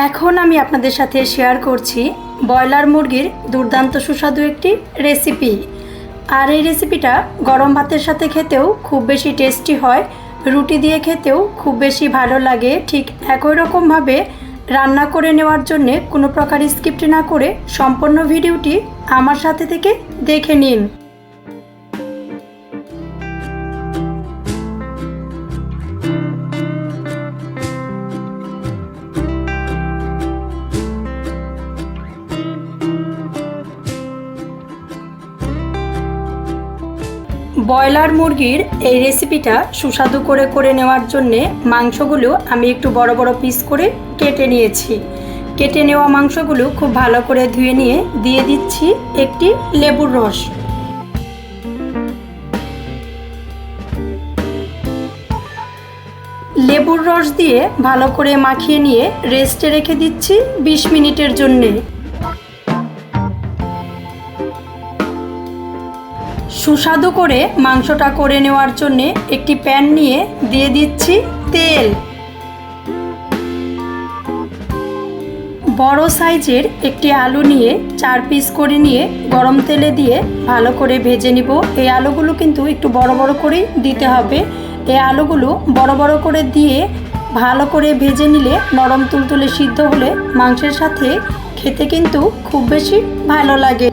এখন আমি আপনাদের সাথে শেয়ার করছি ব্রয়লার মুরগির দুর্দান্ত সুস্বাদু একটি রেসিপি। আর এই রেসিপিটা গরম ভাতের সাথে খেতেও খুব বেশি টেস্টি হয়, রুটি দিয়ে খেতেও খুব বেশি ভালো লাগে। ঠিক একই রকমভাবে রান্না করে নেওয়ার জন্য কোনো প্রকার স্কিপ না করে সম্পূর্ণ ভিডিওটি আমার সাথে থেকে দেখে নিন। ব্রয়লার মুরগির এই রেসিপিটা সুস্বাদু করে নেওয়ার জন্যে মাংসগুলো আমি একটু বড় বড় পিস করে কেটে নিয়েছি। কেটে নেওয়া মাংসগুলো খুব ভালো করে ধুয়ে নিয়ে দিয়ে দিচ্ছি একটি লেবুর রস। লেবুর রস দিয়ে ভালো করে মাখিয়ে নিয়ে রেস্টে রেখে দিচ্ছি 20 মিনিটের জন্যে। সুস্বাদু করে মাংসটা করে নেওয়ার জন্য একটি প্যান নিয়ে দিয়ে দিচ্ছি তেল। বড় সাইজের একটি আলু নিয়ে 4 পিস করে নিয়ে গরম তেলে দিয়ে ভালো করে ভেজে নিব। এই আলুগুলো কিন্তু একটু বড় বড় করে দিতে হবে। এই আলুগুলো বড় বড় করে দিয়ে ভালো করে ভেজে নিলে নরম তুলতুলে সিদ্ধ হলে মাংসের সাথে খেতে কিন্তু খুব বেশি ভালো লাগে।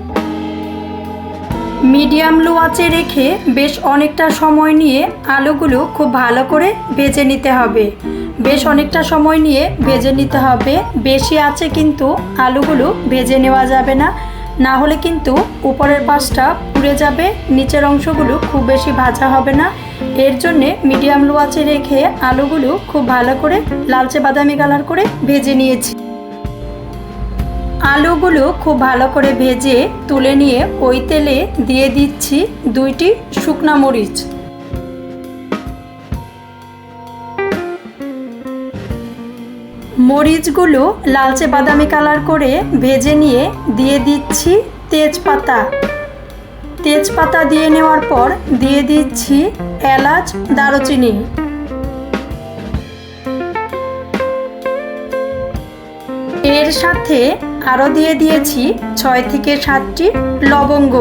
মিডিয়াম লো আঁচে রেখে বেশ অনেকটা সময় নিয়ে আলুগুলো খুব ভালো করে ভেজে নিতে হবে। বেশ অনেকটা সময় নিয়ে ভেজে নিতে হবে। বেশি আঁচে কিন্তু আলুগুলো ভেজে নেওয়া যাবে না, না হলে কিন্তু উপরের পাশটা পুড়ে যাবে, নিচের অংশগুলো খুব বেশি ভাজা হবে না। এর জন্যে মিডিয়াম লো আঁচে রেখে আলুগুলো খুব ভালো করে লালচে বাদামি কালার করে ভেজে নিয়েছি। আলুগুলো খুব ভালো করে ভেজে তুলে নিয়ে ওই তেলে দিয়ে দিচ্ছি 2টি শুকনা মরিচ। মরিচগুলো লালচে বাদামি কালার করে ভেজে নিয়ে দিয়ে দিচ্ছি তেজপাতা। তেজপাতা দিয়ে নেওয়ার পর দিয়ে দিচ্ছি এলাচ, দারুচিনি। এর সাথে আরও দিয়ে দিয়েছি 6 থেকে 7টি লবঙ্গ।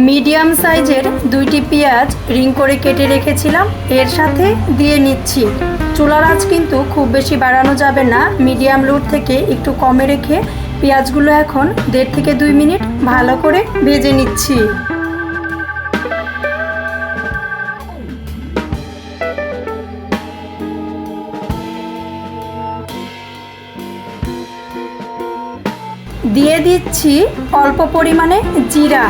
মিডিয়াম সাইজের 2টি পেঁয়াজ রিং করে কেটে রেখেছিলাম, এর সাথে দিয়ে নিচ্ছি। চুলার আঁচ কিন্তু খুব বেশি বাড়ানো যাবে না, মিডিয়াম লো থেকে একটু কমে রেখে পেঁয়াজগুলো এখন 1.5 থেকে 2 মিনিট ভালো করে ভেজে নিচ্ছি। দিয়ে দিচ্ছি অল্প পরিমাণে জিরা।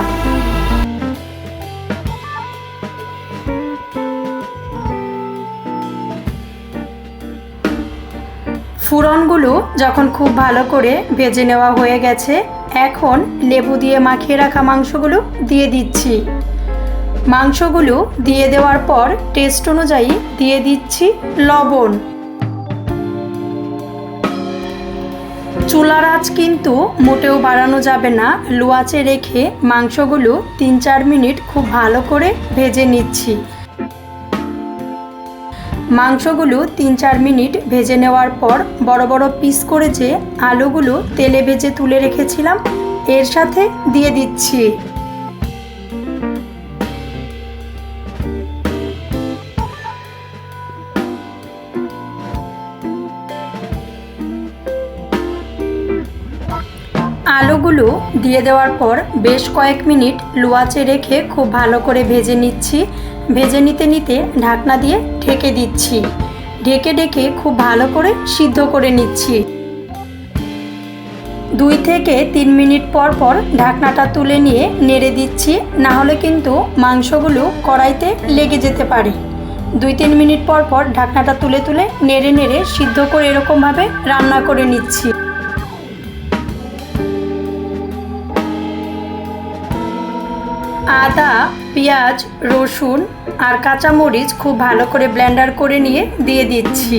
ফোড়নগুলো যখন খুব ভালো করে ভেজে নেওয়া হয়ে গেছে, এখন লেবু দিয়ে মাখিয়ে রাখা মাংসগুলো দিয়ে দিচ্ছি। মাংসগুলো দিয়ে দেওয়ার পর টেস্ট অনুযায়ী দিয়ে দিচ্ছি লবণ। চুলার আঁচ কিন্তু মোটেও বাড়ানো যাবে না, লো আঁচে রেখে মাংসগুলো 3-4 মিনিট খুব ভালো করে ভেজে নিচ্ছি। মাংসগুলো 3-4 মিনিট ভেজে নেওয়ার পর বড় বড় পিস করে যে আলুগুলো তেলে ভেজে তুলে রেখেছিলাম এর সাথে দিয়ে দিচ্ছি। আলুগুলো দিয়ে দেওয়ার পর বেশ কয়েক মিনিট লো আঁচে রেখে খুব ভালো করে ভেজে নিচ্ছি। ভেজে নিতে নিতে ঢাকনা দিয়ে ঢেকে দিচ্ছি। ঢেকে খুব ভালো করে সিদ্ধ করে নিচ্ছি। 2 থেকে 3 মিনিট পর পর ঢাকনাটা তুলে নিয়ে নেড়ে দিচ্ছি, না হলে কিন্তু মাংসগুলো কড়াইতে লেগে যেতে পারে। 2-3 মিনিট পর পর ঢাকনাটা তুলে নেড়ে সিদ্ধ করে এরকমভাবে রান্না করে নিচ্ছি। আদা, পেঁয়াজ, রসুন আর কাঁচামরিচ খুব ভালো করে ব্লেন্ডার করে নিয়ে দিয়ে দিচ্ছি।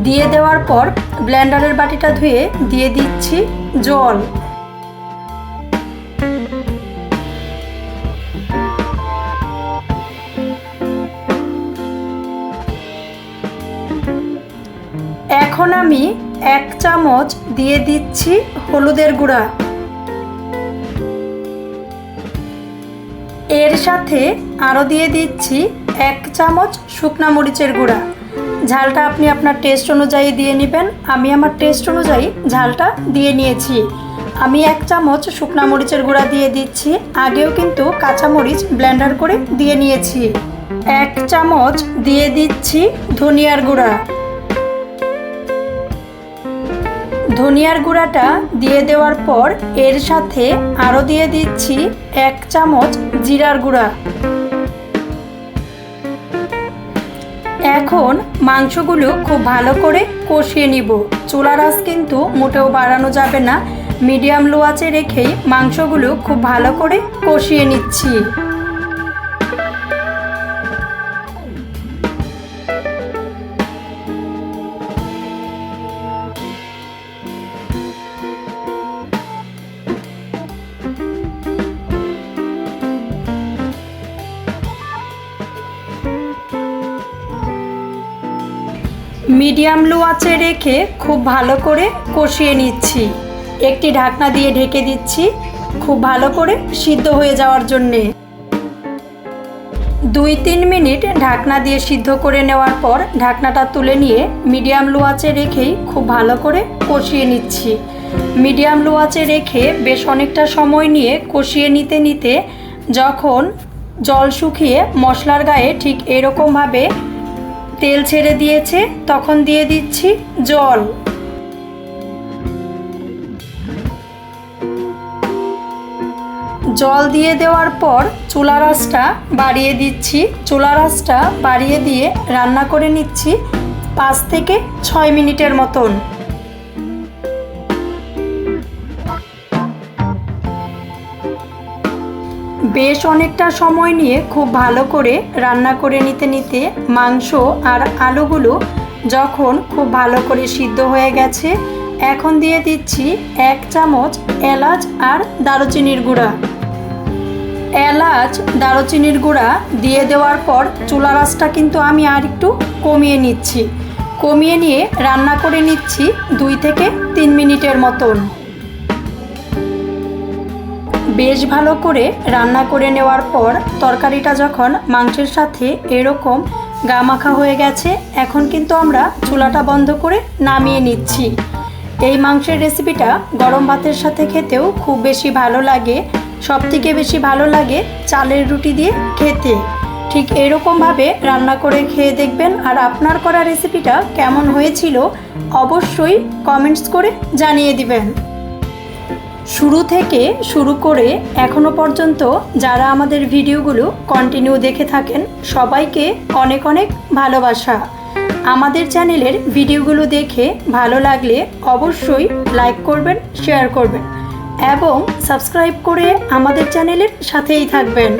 দিয়ে দেওয়ার পর ব্লেন্ডারের বাটিটা ধুয়ে দিয়ে দিচ্ছি জল। এখন আমি 1 চামচ দিয়ে দিচ্ছি হলুদের গুঁড়া। এর সাথে আরও দিয়ে দিচ্ছি 1 চামচ শুকনা মরিচের গুঁড়া। ঝালটা আপনি আপনার টেস্ট অনুযায়ী দিয়ে নেবেন। আমি আমার টেস্ট অনুযায়ী ঝালটা দিয়ে নিয়েছি। আমি 1 চামচ শুকনা মরিচের গুঁড়া দিয়ে দিচ্ছি। আগেও কিন্তু কাঁচা মরিচ ব্লেন্ডার করে দিয়ে নিয়েছি। 1 চামচ দিয়ে দিচ্ছি ধনিয়ার গুঁড়া। ধনিয়ার গুঁড়াটা দিয়ে দেওয়ার পর এর সাথে আরও দিয়ে দিচ্ছি 1 চামচ জিরার গুঁড়া। এখন মাংসগুলো খুব ভালো করে কষিয়ে নিব। চুলার আঁচ কিন্তু মোটেও বাড়ানো যাবে না, মিডিয়াম লো আঁচে রেখেই মাংসগুলো খুব ভালো করে কষিয়ে নিচ্ছি। মিডিয়াম লো আঁচে রেখে খুব ভালো করে কষিয়ে নিচ্ছি। একটি ঢাকনা দিয়ে ঢেকে দিচ্ছি খুব ভালো করে সিদ্ধ হয়ে যাওয়ার জন্যে। 2-3 মিনিট ঢাকনা দিয়ে সিদ্ধ করে নেওয়ার পর ঢাকনাটা তুলে নিয়ে মিডিয়াম লো আঁচে রেখেই খুব ভালো করে কষিয়ে নিচ্ছি। মিডিয়াম লো আঁচে রেখে বেশ অনেকটা সময় নিয়ে কষিয়ে নিতে নিতে যখন জল শুকিয়ে মশলার গায়ে ঠিক এরকমভাবে তেল ছেড়ে দিয়েছে তখন দিয়ে দিচ্ছি জল। জল দিয়ে দেওয়ার পর চুলার আঁচটা বাড়িয়ে দিচ্ছি। চুলার আঁচটা বাড়িয়ে দিয়ে রান্না করে নিচ্ছি 5 থেকে 6 মিনিটের মতন। বেশ অনেকটা সময় নিয়ে খুব ভালো করে রান্না করে নিতে নিতে মাংস আর আলুগুলো যখন খুব ভালো করে সিদ্ধ হয়ে গেছে এখন দিয়ে দিচ্ছি 1 চামচ এলাচ আর দারুচিনির গুঁড়া। এলাচ দারুচিনির গুঁড়া দিয়ে দেওয়ার পর চুলার আঁচটা কিন্তু আমি আর একটু কমিয়ে নিচ্ছি। কমিয়ে নিয়ে রান্না করে নিচ্ছি 2 থেকে 3 মিনিটের মতন। বেশ ভালো করে রান্না করে নেওয়ার পর তরকারিটা যখন মাংসের সাথে এরকম গামাখা হয়ে গেছে এখন কিন্তু আমরা চুলাটা বন্ধ করে নামিয়ে নিচ্ছি। এই মাংসের রেসিপিটা গরম ভাতের সাথে খেতেও খুব বেশি ভালো লাগে। সবথেকে বেশি ভালো লাগে চালের রুটি দিয়ে খেতে। ঠিক এরকমভাবে রান্না করে খেয়ে দেখবেন আর আপনার করা রেসিপিটা কেমন হয়েছিল অবশ্যই কমেন্টস করে জানিয়ে দিবেন। শুরু থেকে শুরু করে এখনো পর্যন্ত যারা আমাদের ভিডিওগুলো কন্টিনিউ দেখে থাকেন সবাইকে অনেক অনেক ভালোবাসা। আমাদের চ্যানেলের ভিডিওগুলো দেখে ভালো লাগলে অবশ্যই লাইক করবেন, শেয়ার করবেন এবং সাবস্ক্রাইব করে আমাদের চ্যানেলের সাথেই থাকবেন।